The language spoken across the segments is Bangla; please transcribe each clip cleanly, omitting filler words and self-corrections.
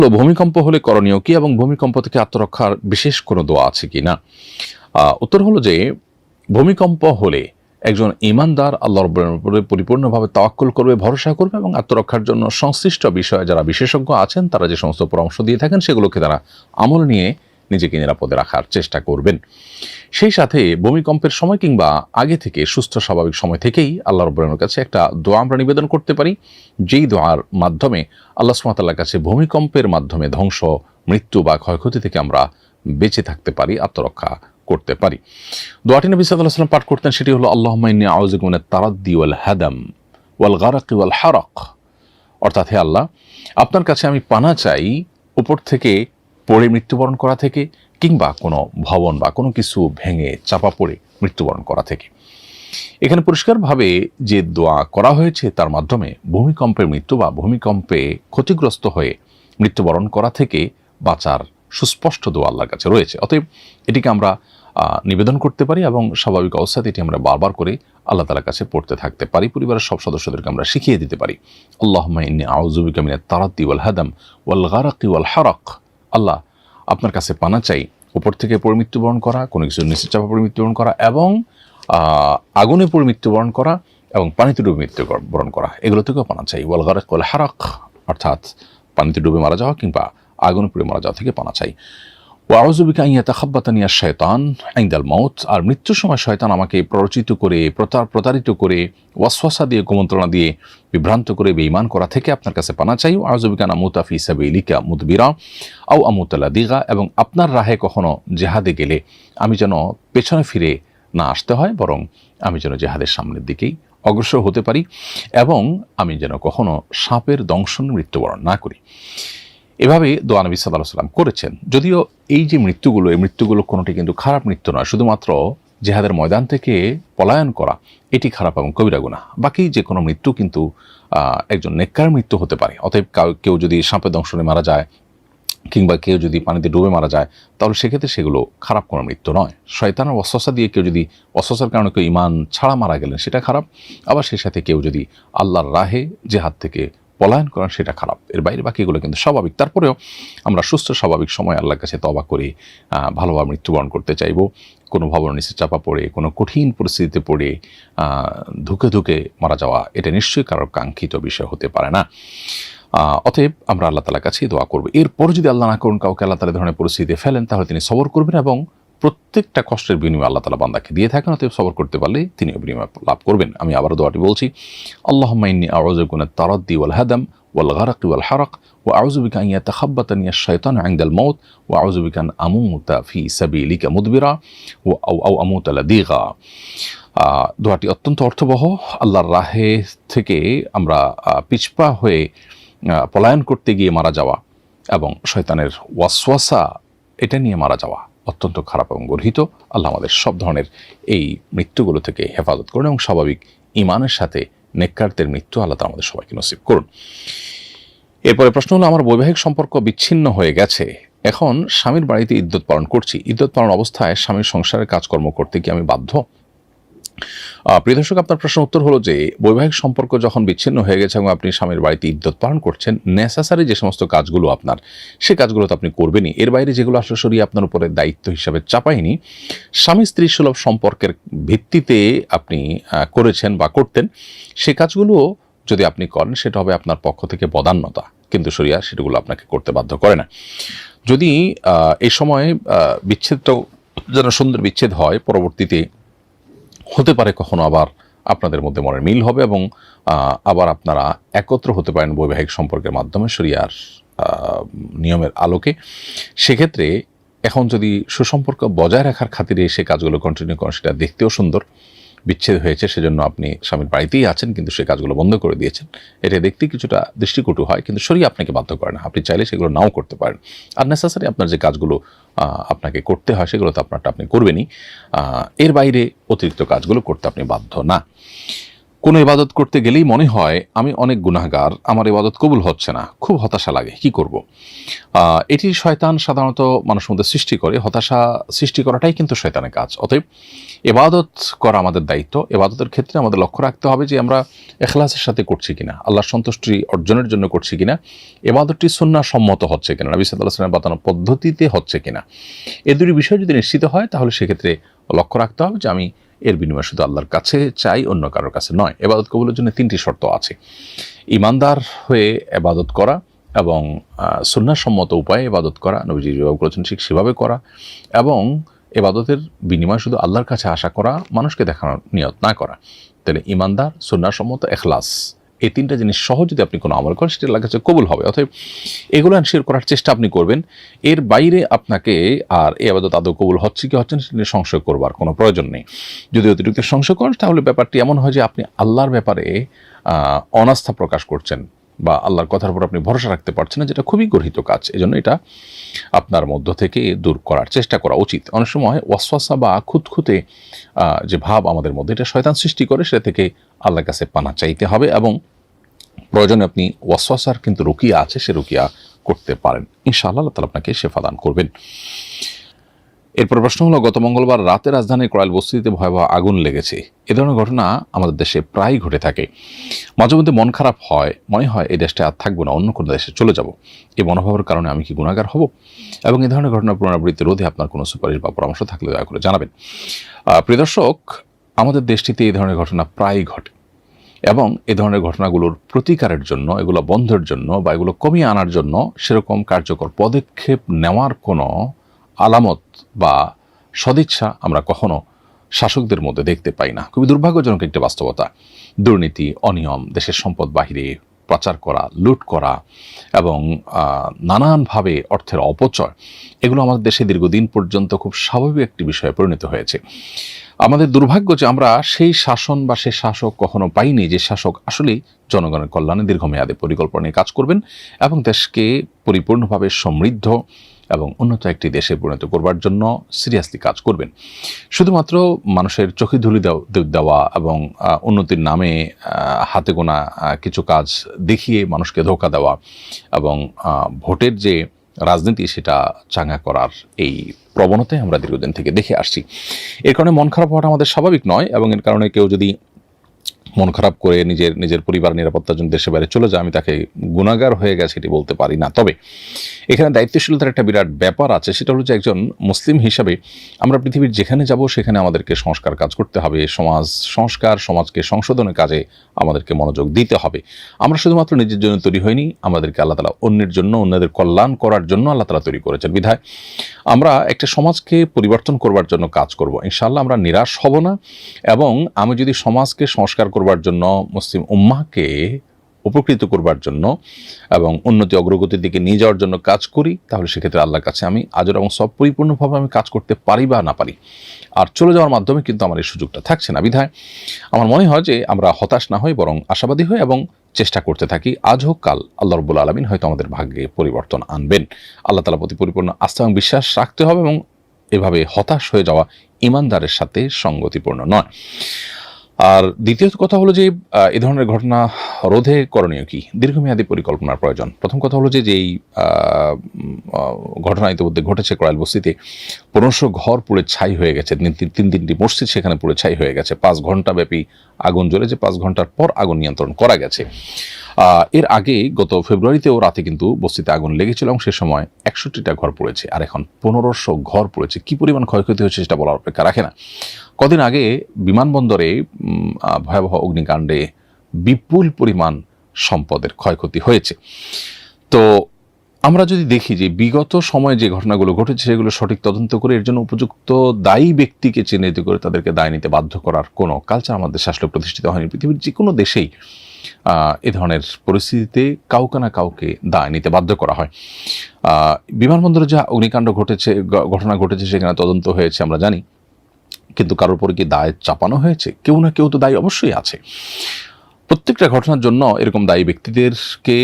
তো ভূমিকম্প হলে করণীয় কি এবং ভূমিকম্প থেকে আত্মরক্ষার বিশেষ কোনো দোয়া আছে কি না? উত্তর হলো যে ভূমিকম্প হলে একজন ঈমানদার আল্লাহর উপরে পরিপূর্ণভাবে তাওয়াক্কুল করবে, ভরসা করবে এবং আত্মরক্ষার জন্য সংশ্লিষ্ট বিষয়ে যারা বিশেষজ্ঞ আছেন তারা যে সমস্ত পরামর্শ দিয়ে থাকেন সেগুলোকে তারা আমল নিয়ে নিজেকে নিরাপদে রাখার চেষ্টা করবেন। সেই সাথে ভূমিকম্পের সময় কিংবা আগে থেকে সুস্থ স্বাভাবিক সময় থেকেই আল্লাহ রাব্বুল আলামিনের কাছে একটা দোয়া আমরা নিবেদন করতে পারি, যেই দোয়ার মাধ্যমে আল্লাহ সুবহানাহু ওয়া তাআলার কাছে ভূমিকম্পের মাধ্যমে ধ্বংস, মৃত্যু বা ক্ষয়ক্ষতি থেকে আমরা বেঁচে থাকতে পারি, আত্মরক্ষা করতে পারি। দোয়াটি নবী সাল্লাল্লাহু আলাইহি ওয়াসাল্লাম পাঠ করতেন, সেটি হলো আল্লাহুম্মা ইন্নী আউযু বিকা মিনাত তারাদ্দি ওয়াল হাদাম ওয়াল গারাকি ওয়াল হারাক। অর্থাৎ, হে আল্লাহ, আপনার কাছে আমি পানা চাই উপর থেকে পড়ে মৃত্যুবরণ করা থেকে, কিংবা কোনো ভবন বা কোনো কিছু ভেঙে চাপা পড়ে মৃত্যুবরণ করা থেকে। এখানে পরিষ্কারভাবে যে দোয়া করা হয়েছে তার মাধ্যমে ভূমিকম্পের মৃত্যু বা ভূমিকম্পে ক্ষতিগ্রস্ত হয়ে মৃত্যুবরণ করা থেকে বাঁচার সুস্পষ্ট দোয়া আল্লাহর কাছে রয়েছে। অতএব এটিকে আমরা নিবেদন করতে পারি এবং স্বাভাবিক অবস্থাতে এটি আমরা বারবার করে আল্লাহ তাআলার কাছে পড়তে থাকতে পারি। পরিবারের সব সদস্যদেরকে আমরা শিখিয়ে দিতে পারি, আল্লাহুম্মা ইন্নী আউযু বিকা মিনাত তারাদ্দি ওয়াল হাদাম ওয়াল গারাকি ওয়াল হারাক। আল্লাহ, আপনার কাছে পানা চাই উপর থেকে পড়ে মৃত্যুবরণ করা, কোনো কিছু নিচে চাপা পড়ে মৃত্যুবরণ করা, এবং আগুনে পড়ে মৃত্যুবরণ করা এবং পানিতে ডুবে মৃত্যুবরণ করা, এগুলো থেকেও পানা চাই। ওয়াল গারাক ওয়াল হারাক, অর্থাৎ পানিতে ডুবে মারা যাওয়া কিংবা আগুনে পুড়ে মারা যাওয়া থেকে পানা চাই। ওয়া আউযু বিকা আন ইয়াতাখাব্বাতানি আশ-শায়তান ইনদাল মাউত, আর মৃত্যুর সময় শয়তান আমাকে প্ররোচিত করে, প্রতারিত করে, ওয়াসওয়াসা দিয়ে, কুমন্ত্রণা দিয়ে বিভ্রান্ত করে বেঈমান করা থেকে আপনার কাছে পানা চাই। ওয়া আউযু বিকা আন আমুতা ফি সাবিলিকা মুদবিরা আও আমুতা লাদিগা, এবং আপনার রাহে কখনো জিহাদে গেলে আমি যেন পেছনে ফিরে না আসতে হয়, বরং আমি যেন জিহাদের সামনের দিকেই অগ্রসর হতে পারি, এবং আমি যেন কখনো সাপের দংশনে মৃত্যুবরণ না করি। এভাবে দোয়া নবী সাল্লাল্লাহু আলাইহি ওয়াসাল্লাম করেছেন। যদিও এই যে মৃত্যুগুলো, এই মৃত্যুগুলো কোনোটি কিন্তু খারাপ মৃত্যু নয়, শুধুমাত্র জিহাদের ময়দান থেকে পলায়ন করা এটি খারাপ এবং কবিরা গুনাহ। বাকি যে কোনো মৃত্যু কিন্তু একজন নেককার মৃত্যু হতে পারে। অতএব কেউ যদি সাপের দংশনে মারা যায় কিংবা কেউ যদি পানিতে ডুবে মারা যায়, তাহলে সেক্ষেত্রে সেগুলো খারাপ কোনো মৃত্যু নয়। শয়তানের ওয়াসওয়াসা দিয়ে কেউ যদি, ওয়াসওয়াসার কারণে কেউ ঈমান ছাড়া মারা গেলেন, সেটা খারাপ। আবার সেই সাথে কেউ যদি আল্লাহর রাহে জিহাদ থেকে পলায়ন করেন, সেটা খারাপ। এর বাইরে বাকিগুলো কিন্তু স্বাভাবিক। তারপরেও আমরা সুস্থ স্বাভাবিক সময় আল্লাহর কাছে তওবা করে ভালোভাবে মৃত্যুবরণ করতে চাইব। কোনো ভবনের নিচে চাপা পড়ে, কোনো কঠিন পরিস্থিতিতে পড়ে ধুকে ধুকে মারা যাওয়া, এটা নিশ্চয়ই কারোর কাঙ্ক্ষিত বিষয় হতে পারে না। অতএব আমরা আল্লাহ তাআলার কাছেই দোয়া করব। এরপর যদি আল্লাহ না করুন কাউকে আল্লাহ তাআলা ধরনের পরিস্থিতিতে ফেলেন, তাহলে তিনি সবর করবেন, এবং প্রত্যেকটা কষ্টের বিনিময় আল্লাহ তাআলা বান্দাকে দিয়ে থাকেন। অতএব সবর করতে পারলে তিনিও বিনিময় লাভ করবেন। আমি আবারও দোয়াটি বলছি, আল্লাহুম্মা ইন্নী আউযু বিকা মিনাত তারাদ্দি ওয়াল হাদাম ওয়াল গারাকি ওয়াল হারাক ওয়া আউযু বিকা আন ইয়াতাখাব্বাতানি আশ-শায়তানু ইনদাল মাউত ওয়া আউযু বিকা আন আমুতা ফি সাবিলিকা মুদবিরা আও আমুতা লাদিগা। দোয়াটি অত্যন্ত অর্থবহ। আল্লাহর রাহে থেকে আমরা পিছপা হয়ে পলায়ন করতে গিয়ে মারা যাওয়া এবং শয়তানের ওয়াসওয়াসা এটা নিয়ে মারা যাওয়া অত্যন্ত খারাপ এবং গর্হিত। আল্লাহ আমাদের সব ধরনের এই মৃত্যুগুলো থেকে হেফাজত করুন এবং স্বাভাবিক ঈমানের সাথে নেককারদের মৃত্যু আল্লাহ তাআলা আমাদের সবাইকে নসিব করুন। এরপরে প্রশ্ন হলো, আমার বৈবাহিক সম্পর্ক বিচ্ছিন্ন হয়ে গেছে, এখন স্বামীর বাড়িতে ইদ্যত পালন করছি, ইদ্যত পালন অবস্থায় স্বামীর সংসারের কাজকর্ম করতে কি আমি বাধ্য? প্রিয় দর্শক, আপনার প্রশ্নের উত্তর হলো যে বৈবাহিক সম্পর্ক যখন বিচ্ছিন্ন হয়ে গেছে এবং আপনি স্বামীর বাড়িতে ইদ্যত পালন করছেন, নেসেসারি যে সমস্ত কাজগুলো আপনার, সে কাজগুলো তো আপনি করবেনই। এর বাইরে যেগুলো আসলে শরীয়ত আপনার উপরে দায়িত্ব হিসাবে চাপায়নি, স্বামী স্ত্রী সুলভ সম্পর্কের ভিত্তিতে আপনি করেছেন বা করতেন, সে কাজগুলো যদি আপনি করেন সেটা হবে আপনার পক্ষ থেকে বদান্যতা, কিন্তু শরীয়ত সেগুলো আপনাকে করতে বাধ্য করে না। যদি এই সময় বিচ্ছেদটাও যেন সুন্দর বিচ্ছেদ হয়, পরবর্তীতে হতে পারে কখনো আবার আপনাদের মধ্যে মনের মিল হবে এবং আবার আপনারা একত্র হতে পারেন বৈবাহিক সম্পর্কের মাধ্যমে শরিয়ার নিয়মের আলোকে। সেক্ষেত্রে এখন যদি সুসম্পর্ক বজায় রাখার খাতিরে সে কাজগুলো কন্টিনিউ করেন, সেটা দেখতেও সুন্দর। বিচ্ছেদ হয়েছে সেজন্য আপনি স্বামীর বাড়িতেই আছেন, কিন্তু সে কাজগুলো বন্ধ করে দিয়েছেন, এটা দেখতে কিছুটা দৃষ্টিকটু হয়, কিন্তু শরীয়ত আপনাকে বাধ্য করে না। আপনি চাইলে সেগুলো নাও করতে পারেন। আর নেসেসারি আপনার যে কাজগুলো আপনাকে করতে হয় সেগুলো তো আপনারটা আপনি করবেনই, এর বাইরে অতিরিক্ত কাজগুলো করতে আপনি বাধ্য না। কোনো ইবাদত করতে গেলেই মনে হয় আমি অনেক গুনাহগার, আমার ইবাদত কবুল হচ্ছে না, খুব হতাশা লাগে, কি করব? এটি শয়তান সাধারণত মানুষের মধ্যে সৃষ্টি করে। হতাশা সৃষ্টি করাটাই কিন্তু শয়তানের কাজ। অতএব ইবাদত করা আমাদের দায়িত্ব। ইবাদতের ক্ষেত্রে আমাদের লক্ষ্য রাখতে হবে যে আমরা ইখলাসের সাথে করছি কিনা, আল্লাহর সন্তুষ্টি অর্জনের জন্য করছি কিনা, ইবাদতটি সুন্নাহ সম্মত হচ্ছে কিনা, নবী সাল্লাল্লাহু আলাইহি ওয়াসাল্লামের বাতানো পদ্ধতিতে হচ্ছে কিনা। এই দুটি বিষয় যদি নিশ্চিত হয় তাহলে সেক্ষেত্রে লক্ষ্য রাখতে হবে যে আমি এর বিনিময়ে শুধু আল্লাহর কাছে চাই, অন্য কারোর কাছে নয়। ইবাদত কবুলের জন্য 3টি শর্ত আছে: ঈমানদার হয়ে ইবাদত করা, এবং সুন্নাহসম্মত উপায়ে ইবাদত করা, নবীজি যেভাবে করেছেন ঠিক সেভাবে করা, এবং ইবাদতের বিনিময়ে শুধু আল্লাহর কাছে আশা করা, মানুষকে দেখানোর নিয়ত না করা। তাহলে ঈমানদার, সুন্নাহসম্মত, ইখলাস, এই 3টা জিনিস সহ যদি আপনি কোনো আমল করেন সেটা আল্লাহর কাছে কবুল হবে। অতএব এগুলো এনশিওর করার চেষ্টা আপনি করবেন। এর বাইরে আপনাকে আর এই ইবাদত আদৌ কবুল হচ্ছে কি হচ্ছে না সেটা নিয়ে সংশয় করবার কোনো প্রয়োজন নেই। যদি অতিরিক্ত সংশয় করেন তাহলে ব্যাপারটি এমন হয় যে আপনি আল্লাহর ব্যাপারে অনাস্থা প্রকাশ করছেন, বা আল্লাহর কথার উপর আপনি ভরসা রাখতে পারছেন না, যেটা খুবই গর্হিত কাজ। এজন্য এটা আপনার মধ্য থেকে দূর করার চেষ্টা করা উচিত। অনেক সময় ওয়াসওয়াসা বা খুঁতখুঁতে যে ভাব আমাদের মধ্যে, এটা শয়তান সৃষ্টি করে, সেটা থেকে আল্লাহর কাছে পানা চাইতে হবে, এবং প্রয়োজনে আপনি ওয়াসওয়াসার কিন্তু রুকিয়া আছে, সে রুকিয়া করতে পারেন। ইনশাআল্লাহ আল্লাহ তাআলা আপনাকে শেফা দান করবেন। এরপর প্রশ্ন হলো, গত মঙ্গলবার রাতে রাজধানীর কড়াইল বস্তিতে ভয়াবহ আগুন লেগেছে। এ ধরনের ঘটনা আমাদের দেশে প্রায় ঘটে থাকে। মাঝে মধ্যে মন খারাপ হয়, মনে হয় এই দেশটা আর থাকবো না, অন্য কোনো দেশে চলে যাব। এই মনোভাবের কারণে আমি কি গুনাহগার হব? এবং এই ধরনের ঘটনার পুনরাবৃত্তি রোধে আপনার কোনো সুপারিশ বা পরামর্শ থাকলে দয়া করে জানাবেন। প্রিয় দর্শক, আমাদের দেশটিতে এই ধরনের ঘটনা প্রায়ই ঘটে, এবং এ ধরনের ঘটনাগুলোর প্রতিকারের জন্য, এগুলো বন্ধের জন্য বা এগুলো কমিয়ে আনার জন্য সেরকম কার্যকর পদক্ষেপ নেওয়ার কোনো আলামত বা সদিচ্ছা আমরা কখনো শাসকদের মধ্যে দেখতে পাই না। খুবই দুর্ভাগ্যজনক একটি বাস্তবতা। দুর্নীতি, অনিয়ম, দেশের সম্পদ বাহিরে পাচার করা, লুট করা, এবং নানানভাবে অর্থের অপচয়, এগুলো আমাদের দেশে দীর্ঘদিন পর্যন্ত খুব স্বাভাবিক একটি বিষয়ে পরিণত হয়েছে। আমাদের দুর্ভাগ্য যে আমরা সেই শাসন বা সেই শাসক কখনো পাইনি, যে শাসক আসলেই জনগণের কল্যাণে দীর্ঘমেয়াদে পরিকল্পনা নিয়ে কাজ করবেন এবং দেশকে পরিপূর্ণভাবে সমৃদ্ধ এবং উন্নত একটি দেশে পরিণত করবার জন্য সিরিয়াসলি কাজ করবেন। শুধুমাত্র মানুষের চোখে ধুলি দেওয়া এবং উন্নতির নামে হাতে গোনা কিছু কাজ দেখিয়ে মানুষকে ধোঁকা দেওয়া, এবং ভোটের যে রাজনীতি সেটা চাঙ্গা করার এই প্রবণতায় আমরা দীর্ঘদিন থেকে দেখে আসছি। এর কারণে মন খারাপ হওয়াটা আমাদের স্বাভাবিক নয়, এবং এর কারণে কেউ যদি মন খারাপ করে নিজের পরিবার নিরাপত্তার জন্য দেশে বাইরে চলে যায়, আমি তাকে গুনাহগার হয়ে গেছে এটি বলতে পারি না। তবে এখানে দায়িত্বশীলতার একটা বিরাট ব্যাপার আছে, সেটা হলো যে একজন মুসলিম হিসাবে আমরা পৃথিবীর যেখানে যাব সেখানে আমাদেরকে সংস্কার কাজ করতে হবে, সমাজ সংস্কার, সমাজকে সংশোধনের কাজে আমাদেরকে মনোযোগ দিতে হবে। আমরা শুধুমাত্র নিজের জন্য তৈরি হইনি, আমাদেরকে আল্লাহ তাআলা অন্যের জন্য, অন্যদের কল্যাণ করার জন্য আল্লাহ তাআলা তৈরি করেছেন। বিধায় আমরা একটা সমাজকে পরিবর্তন করবার জন্য কাজ করব। ইনশাআল্লাহ আমরা নিরাশ হব না, এবং আমি যদি সমাজকে সংস্কার করবার জন্য, মুসলিম উম্মাহকে উপকৃত করবার জন্য এবং উন্নতি অগ্রগতির দিকে নিয়ে যাওয়ার জন্য কাজ করি, তাহলে সেক্ষেত্রে আল্লাহর কাছে আমি আজর এবং সব পরিপূর্ণভাবে আমি কাজ করতে পারি বা না পারি, আর চলে যাওয়ার মাধ্যমে কিন্তু আমার এই সুযোগটা থাকছে না। বিধায় আমার মনে হয় যে আমরা হতাশ না হই, বরং আশাবাদী হই এবং চেষ্টা করতে থাকি। আজ হোক কাল আল্লাহ রাব্বুল আলামিন হয়তো আমাদের ভাগ্যে পরিবর্তন আনবেন। আল্লাহ তাআলার প্রতি পরিপূর্ণ আস্থা এবং বিশ্বাস রাখতে হবে, এবং এভাবে হতাশ হয়ে যাওয়া ঈমানদারের সাথে সঙ্গতিপূর্ণ নয়। আর দ্বিতীয়ত কথা হলো যে এ ধরনের ঘটনা রোধে করণীয় কি? দীর্ঘমেয়াদী পরিকল্পনার প্রয়োজন। প্রথম কথা হলো যে যেই ঘটনা ইতিমধ্যে ঘটেছে কড়াইল বস্তিতে, 1500 ঘর পুড়ে ছাই হয়ে গেছে, তিনটি মসজিদ সেখানে পুড়ে ছাই হয়ে গেছে, 5 ঘন্টা ব্যাপী আগুন জ্বলেছে, 5 ঘন্টার পর আগুন নিয়ন্ত্রণ করা গেছে। এর আগে গত ফেব্রুয়ারিতেও রাতে কিন্তু বস্তিতে আগুন লেগেছিল, এবং সে সময় 61টা ঘর পুড়েছে, আর এখন 1500 ঘর পুড়েছে। কি পরিমাণ ক্ষয়ক্ষতি হয়েছে সেটা বলার অপেক্ষা রাখে না। কদিন আগে বিমানবন্দরে ভয়াবহ অগ্নিকাণ্ডে বিপুল পরিমাণ সম্পদের ক্ষয়ক্ষতি হয়েছে। তো আমরা যদি দেখি যে বিগত সময়ে যে ঘটনাগুলো ঘটেছে সেগুলো সঠিক তদন্ত করে এর জন্য উপযুক্ত দায়ী ব্যক্তিকে চিহ্নিত করে তাদেরকে দায় নিতে বাধ্য করার কোনো কালচার আমাদের দেশে আসলে প্রতিষ্ঠিত হয়নি। পৃথিবীর যে কোনো দেশেই এ ধরনের পরিস্থিতিতে কাউকে না কাউকে দায় নিতে বাধ্য করা হয়। বিমানবন্দরে যা অগ্নিকাণ্ড ঘটনা ঘটেছে সেখানে তদন্ত হয়েছে আমরা জানি, কিন্তু কারোর উপরে কি দায় চাপানো হয়েছে? কেউ না কেউ তো দায়ী অবশ্যই আছে। প্রত্যেকটা ঘটনার জন্য এরকম দায়ী ব্যক্তিদেরকে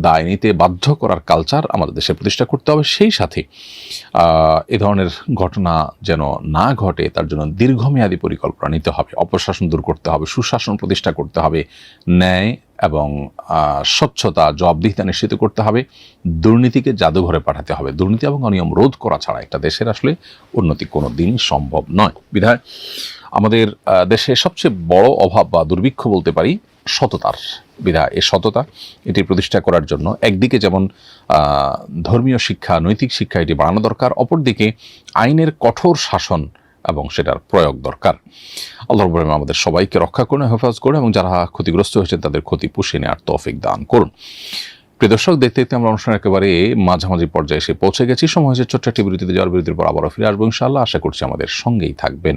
দায় নিতে বাধ্য করার কালচার আমাদের দেশে প্রতিষ্ঠা করতে হবে। সেই সাথে এ ধরনের ঘটনা যেন না ঘটে তার জন্য দীর্ঘমেয়াদী পরিকল্পনা নিতে হবে, অপশাসন দূর করতে হবে, সুশাসন প্রতিষ্ঠা করতে হবে, ন্যায় এবং স্বচ্ছতা জবাবদিহিতা নিশ্চিত করতে হবে, দুর্নীতিকে জাদুঘরে পাঠাতে হবে। দুর্নীতি এবং অনিয়ম রোধ করা ছাড়া একটা দেশের আসলে উন্নতি কোনো দিন সম্ভব নয়। বিধায় আমাদের দেশে সবচেয়ে বড় অভাব বা দুর্ভিক্ষ বলতে পারি সততার। বিধায় এই সততা এটি প্রতিষ্ঠা করার জন্য একদিকে যেমন ধর্মীয় শিক্ষা, নৈতিক শিক্ষা এটি বাড়ানো দরকার, অপরদিকে আইনের কঠোর শাসন এবং সেটার প্রয়োগ দরকার। আল্লাহ রাব্বুল আলামিন আমাদের সবাইকে রক্ষা করুন, হেফাজত করুন এবং যারা ক্ষতিগ্রস্ত হয়েছেন তাদের ক্ষতি পুষিয়ে নেওয়ার তৌফিক দান করুন। প্রিয় দর্শক, দেখতে দেখতে আমরা অনুষ্ঠানের একেবারে মাঝামাঝি পর্যায়ে এসে পৌঁছে গেছি। সময় হয়েছে ছোট্ট একটি বিরতিতে যাওয়ার। বিরতির পর আবারও ফিরে আসবো ইনশাআল্লাহ। আশা করছি আমাদের সঙ্গেই থাকবেন।